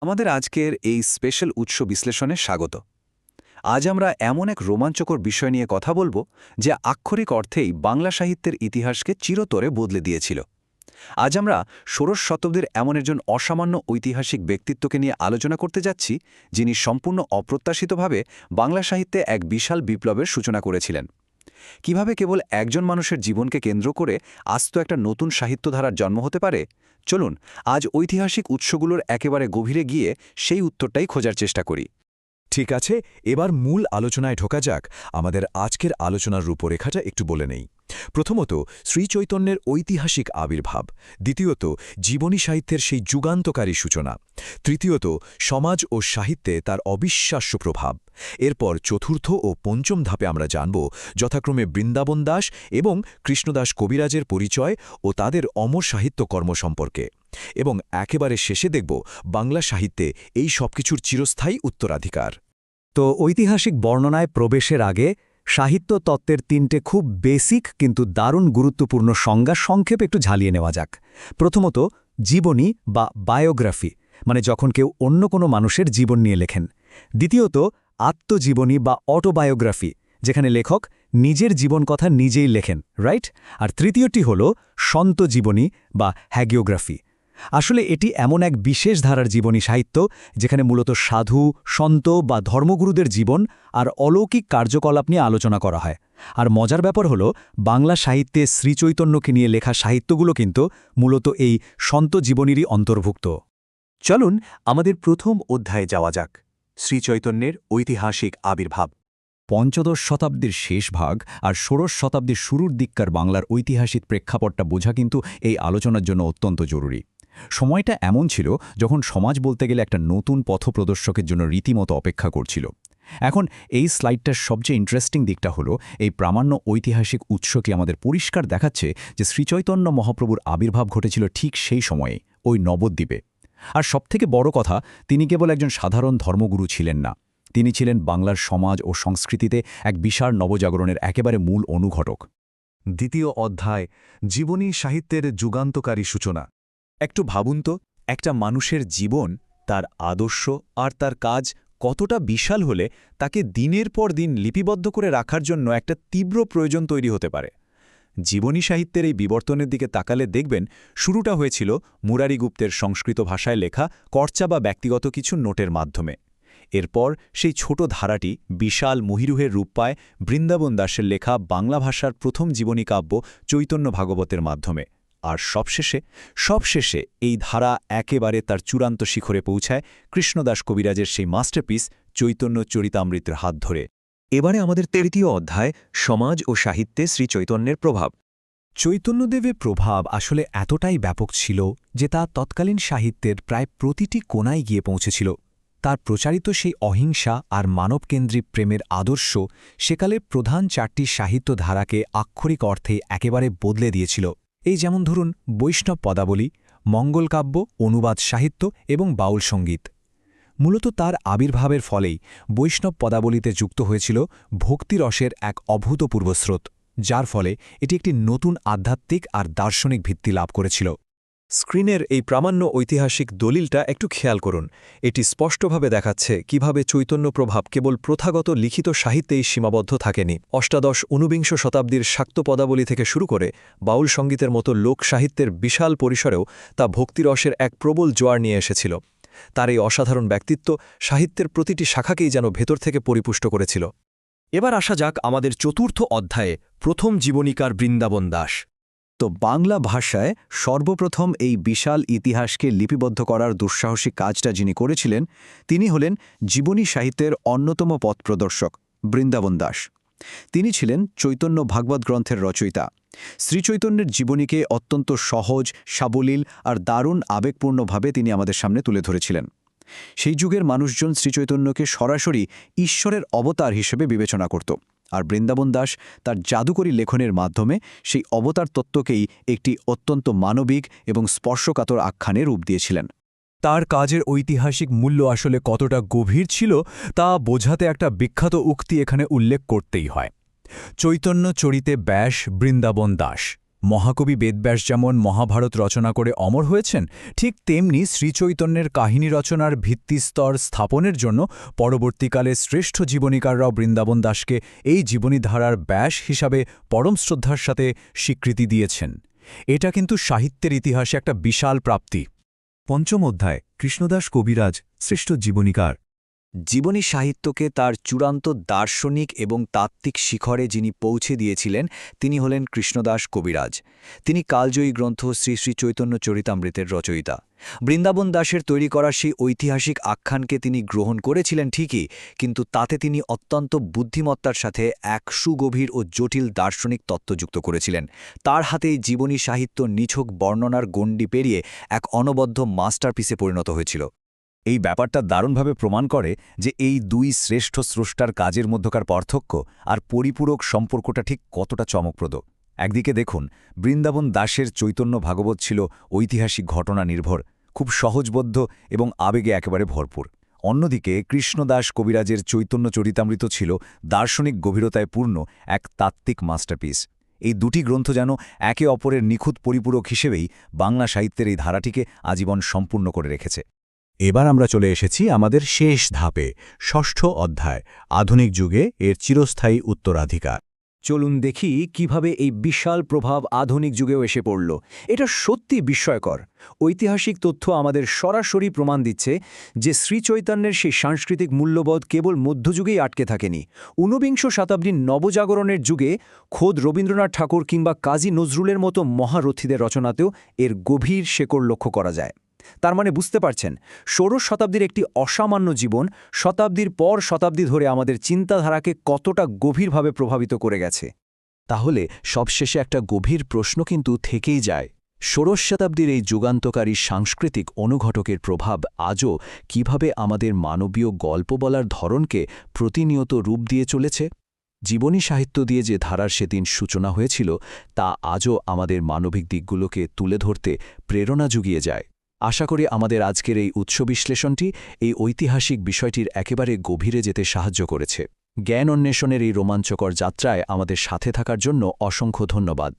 আমাদের আজকের এই স্পেশাল উৎস বিশ্লেষণে স্বাগত। আজ আমরা এমন এক রোমাঞ্চকর বিষয় নিয়ে কথা বলবো যা আক্ষরিক অর্থেই বাংলা সাহিত্যের ইতিহাসকে চিরতরে বদলে দিয়েছিল। আজ আমরা ষোড়শ শতাব্দীর এমন একজন অসামান্য ঐতিহাসিক ব্যক্তিত্বকে নিয়ে আলোচনা করতে যাচ্ছি, যিনি সম্পূর্ণ অপ্রত্যাশিতভাবে বাংলা সাহিত্যে এক বিশাল বিপ্লবের সূচনা করেছিলেন। কিভাবে কেবল একজন মানুষের জীবনকে কেন্দ্র করে আস্ত একটা নতুন সাহিত্যধারার জন্ম হতে পারে, চলুন আজ ঐতিহাসিক উৎসগুলোর একেবারে গভীরে গিয়ে সেই উত্তরটাই খোঁজার চেষ্টা করি। ঠিক আছে, এবার মূল আলোচনায় ঢোকা যাক। আমাদের আজকের আলোচনার রূপরেখাটা একটু বলে নেই। প্রথমত, শ্রীচৈতন্যের ঐতিহাসিক আবির্ভাব। দ্বিতীয়ত, জীবনী সাহিত্যের সেই যুগান্তকারী সূচনা। তৃতীয়ত, সমাজ ও সাহিত্যে তার অবিশ্বাস্য প্রভাব। এরপর চতুর্থ ও পঞ্চম ধাপে আমরা জানব যথাক্রমে বৃন্দাবন দাস এবং কৃষ্ণদাস কবিরাজের পরিচয় ও তাদের অমর সাহিত্যকর্ম সম্পর্কে। এবং একেবারে শেষে দেখব বাংলা সাহিত্যে এই সবকিছুর চিরস্থায়ী উত্তরাধিকার। তো ঐতিহাসিক বর্ণনায় প্রবেশের আগে সাহিত্য তত্ত্বের তিনটে খুব বেসিক কিন্তু দারুণ গুরুত্বপূর্ণ সংজ্ঞা সংক্ষেপে একটু ঝালিয়ে নেওয়া যাক। প্রথমত, জীবনী বা বায়োগ্রাফি, মানে যখন কেউ অন্য কোনো মানুষের জীবন নিয়ে লেখেন। দ্বিতীয়ত, আত্মজীবনী বা অটোবায়োগ্রাফি, যেখানে লেখক নিজের জীবন কথা নিজেই লেখেন, রাইট? আর তৃতীয়টি হল সন্ত জীবনী বা হ্যাগিওগ্রাফি। আসলে এটি এমন এক বিশেষ ধারার জীবনী সাহিত্য যেখানে মূলত সাধু, সন্ত বা ধর্মগুরুদের জীবন আর অলৌকিক কার্যকলাপ নিয়ে আলোচনা করা হয়। আর মজার ব্যাপার হল, বাংলা সাহিত্যে শ্রীচৈতন্যকে নিয়ে লেখা সাহিত্যগুলো কিন্তু মূলত এই সন্ত জীবনীরই অন্তর্ভুক্ত। চলুন আমাদের প্রথম অধ্যায়ে যাওয়া যাক, শ্রীচৈতন্যের ঐতিহাসিক আবির্ভাব। পঞ্চদশ শতাব্দীর শেষ ভাগ আর ষোড়শ শতাব্দীর শুরুর দিককার বাংলার ঐতিহাসিক প্রেক্ষাপটটা বোঝা কিন্তু এই আলোচনার জন্য অত্যন্ত জরুরি। সময়টা এমন ছিল যখন সমাজ বলতে গেলে একটা নতুন পথপ্রদর্শকের জন্য রীতিমতো অপেক্ষা করছিল। এখন এই স্লাইডটার সবচেয়ে ইন্টারেস্টিং দিকটা হলো, এই প্রামাণ্য ঐতিহাসিক উৎসকে আমাদের পরিষ্কার দেখাচ্ছে যে শ্রীচৈতন্য মহাপ্রভুর আবির্ভাব ঘটেছিল ঠিক সেই সময়ে, ওই নবদ্বীপে। আর সবথেকে বড় কথা, তিনি কেবল একজন সাধারণ ধর্মগুরু ছিলেন না, তিনি ছিলেন বাংলার সমাজ ও সংস্কৃতিতে এক বিশাল নবজাগরণের একেবারে মূল অনুঘটক। দ্বিতীয় অধ্যায়, জীবনী সাহিত্যের যুগান্তকারী সূচনা। একটু ভাবুন তো, একটা মানুষের জীবন, তার আদর্শ আর তার কাজ কতটা বিশাল হলে তাকে দিনের পর দিন লিপিবদ্ধ করে রাখার জন্য একটা তীব্র প্রয়োজন তৈরি হতে পারে। জীবনী সাহিত্যের এই বিবর্তনের দিকে তাকালে দেখবেন, শুরুটা হয়েছিল মুরারি গুপ্তের সংস্কৃত ভাষায় লেখা কর্চা বা ব্যক্তিগত কিছু নোটের মাধ্যমে। এরপর সেই ছোট ধারাটি বিশাল মহিরুহের রূপ পায় বৃন্দাবন দাসের লেখা বাংলা ভাষার প্রথম জীবনী কাব্য চৈতন্য ভাগবতের মাধ্যমে। আর সবশেষে এই ধারা একেবারে তার চূড়ান্ত শিখরে পৌঁছায় কৃষ্ণদাস কবিরাজের সেই মাস্টারপিস চৈতন্য চরিতামৃতের হাত ধরে। এবারে আমাদের তৃতীয় অধ্যায়, সমাজ ও সাহিত্যে শ্রীচৈতন্যের প্রভাব। চৈতন্যদেবের প্রভাব আসলে এতটাই ব্যাপক ছিল যে তা তৎকালীন সাহিত্যের প্রায় প্রতিটি কোণায় গিয়ে পৌঁছেছিল। তার প্রচারিত সেই অহিংসা আর মানবকেন্দ্রিক প্রেমের আদর্শ সেকালের প্রধান চারটি সাহিত্য ধারাকে আক্ষরিক অর্থে একেবারে বদলে দিয়েছিল। এই যেমন ধরুন বৈষ্ণব পদাবলী, মঙ্গলকাব্য, অনুবাদ সাহিত্য এবং বাউল সঙ্গীত। মূলত তার আবির্ভাবের ফলেই বৈষ্ণব পদাবলীতে যুক্ত হয়েছিল ভক্তিরসের এক অভূতপূর্ব স্রোত, যার ফলে এটি একটি নতুন আধ্যাত্মিক আর দার্শনিক ভিত্তি লাভ করেছিল। স্ক্রিনের এই প্রামাণ্য ঐতিহাসিক দলিলটা একটু খেয়াল করুন। এটি স্পষ্টভাবে দেখাচ্ছে কিভাবে চৈতন্য প্রভাব কেবল প্রথাগত লিখিত সাহিত্যেই সীমাবদ্ধ থাকেনি। অষ্টাদশ ঊনবিংশ শতাব্দীর শাক্ত পদাবলী থেকে শুরু করে বাউল সঙ্গীতের মতো লোক সাহিত্যের বিশাল পরিসরেও তা ভক্তিরসের এক প্রবল জোয়ার নিয়ে এসেছিল। তার এই অসাধারণ ব্যক্তিত্ব সাহিত্যের প্রতিটি শাখাকেই যেন ভেতর থেকে পরিপুষ্ট করেছিল। এবার আসা যাক আমাদের চতুর্থ অধ্যায়ে, প্রথম জীবনীকার বৃন্দাবন দাস। তো বাংলা ভাষায় সর্বপ্রথম এই বিশাল ইতিহাসকে লিপিবদ্ধ করার দুঃসাহসিক কাজটা যিনি করেছিলেন, তিনি হলেন জীবনী সাহিত্যের অন্যতম পথপ্রদর্শক বৃন্দাবন দাস। তিনি ছিলেন চৈতন্য ভাগবত গ্রন্থের রচয়িতা। শ্রীচৈতন্যের জীবনীকে অত্যন্ত সহজ, সাবলীল আর দারুণ আবেগপূর্ণভাবে তিনি আমাদের সামনে তুলে ধরেছিলেন। সেই যুগের মানুষজন শ্রীচৈতন্যকে সরাসরি ঈশ্বরের অবতার হিসেবে বিবেচনা করত, আর বৃন্দাবন দাস তার জাদুকরী লেখনের মাধ্যমে সেই অবতার তত্ত্বকেই একটি অত্যন্ত মানবিক এবং স্পর্শকাতর আখ্যানে রূপ দিয়েছিলেন। তার কাজের ঐতিহাসিক মূল্য আসলে কতটা গভীর ছিল তা বোঝাতে একটা বিখ্যাত উক্তি এখানে উল্লেখ করতেই হয়। চৈতন্য চরিতে ব্যাস বৃন্দাবন দাস। মহাকবি বেদব্যাস যেমন মহাভারত রচনা করে অমর হয়েছেন, ঠিক তেমনি শ্রীচৈতন্যের কাহিনী রচনার ভিত্তিস্তর স্থাপনের জন্য পরবর্তীকালে শ্রেষ্ঠ জীবনীকাররাও বৃন্দাবন দাসকে এই জীবনীধারার ব্যাস হিসাবে পরম শ্রদ্ধার সাথে স্বীকৃতি দিয়েছেন। এটা কিন্তু সাহিত্যের ইতিহাসে একটা বিশাল প্রাপ্তি। পঞ্চম অধ্যায় কৃষ্ণদাস কবিরাজ শ্রেষ্ঠ জীবনীকার। জীবনী সাহিত্যকে তার চূড়ান্ত দার্শনিক এবং তাত্ত্বিক শিখরে যিনি পৌঁছে দিয়েছিলেন তিনি হলেন কৃষ্ণদাস কবিরাজ। তিনি কালজয়ী গ্রন্থ শ্রী শ্রী চৈতন্য চরিতামৃতের রচয়িতা। বৃন্দাবন দাসের তৈরি করা সেই ঐতিহাসিক আখ্যানকে তিনি গ্রহণ করেছিলেন ঠিকই, কিন্তু তাতে তিনি অত্যন্ত বুদ্ধিমত্তার সাথে এক সুগভীর ও জটিল দার্শনিক তত্ত্ব যুক্ত করেছিলেন। তার হাতেই জীবনী সাহিত্য নিছক বর্ণনার গণ্ডি পেরিয়ে এক অনবদ্য মাস্টারপিসে পরিণত হয়েছিল। এই ব্যাপারটা দারুণভাবে প্রমাণ করে যে এই দুই শ্রেষ্ঠ স্রষ্টার কাজের মধ্যকার পার্থক্য আর পরিপূরক সম্পর্কটা ঠিক কতটা চমকপ্রদ। একদিকে দেখুন, বৃন্দাবন দাসের চৈতন্য ভাগবত ছিল ঐতিহাসিক ঘটনা নির্ভর, খুব সহজবোধ্য এবং আবেগে একেবারে ভরপুর। অন্যদিকে কৃষ্ণদাস কবিরাজের চৈতন্য চরিতামৃত ছিল দার্শনিক গভীরতায় পূর্ণ এক তাত্ত্বিক মাস্টারপিস। এই দুটি গ্রন্থ যেন একে অপরের নিখুঁত পরিপূরক হিসেবেই বাংলা সাহিত্যের এই ধারাটিকে আজীবন সম্পূর্ণ করে রেখেছে। এবার আমরা চলে এসেছি আমাদের শেষ ধাপে, ষষ্ঠ অধ্যায় আধুনিক যুগে এর চিরস্থায়ী উত্তরাধিকার। চলুন দেখি কিভাবে এই বিশাল প্রভাব আধুনিক যুগেও এসে পড়ল। এটা সত্যি বিস্ময়কর। ঐতিহাসিক তথ্য আমাদের সরাসরি প্রমাণ দিচ্ছে যে শ্রীচৈতন্যের সেই সাংস্কৃতিক মূল্যবোধ কেবল মধ্যযুগেই আটকে থাকেনি। ঊনবিংশ শতাব্দীর নবজাগরণের যুগে খোদ রবীন্দ্রনাথ ঠাকুর কিংবা কাজী নজরুলের মতো মহারথীদের রচনাতেও এর গভীর শেকড় লক্ষ্য করা যায়। তার মানে বুঝতে পারছেন, ষোড়শ শতাব্দীর একটি অসামান্য জীবন শতাব্দীর পর শতাব্দী ধরে আমাদের চিন্তাধারাকে কতটা গভীরভাবে প্রভাবিত করে গেছে। তাহলে সবশেষে একটা গভীর প্রশ্ন কিন্তু থেকেই যায়, ষোড়শ শতাব্দীর এই যুগান্তকারী সাংস্কৃতিক অনুঘটকের প্রভাব আজও কিভাবে আমাদের মানবীয় গল্প বলার ধরনকে প্রতিনিয়ত রূপ দিয়ে চলেছে? জীবনী সাহিত্য দিয়ে যে ধারার সেদিন সূচনা হয়েছিল তা আজও আমাদের মানবিক দিকগুলোকে তুলে ধরতে প্রেরণা জুগিয়ে যায়। আশা করি আমাদের আজকের এই উৎস বিশ্লেষণটি এই ঐতিহাসিক বিষয়টির একেবারে গভীরে যেতে সাহায্য করেছে। জ্ঞান অন্বেষণের এই রোমাঞ্চকর যাত্রায় আমাদের সাথে থাকার জন্য অসংখ্য ধন্যবাদ।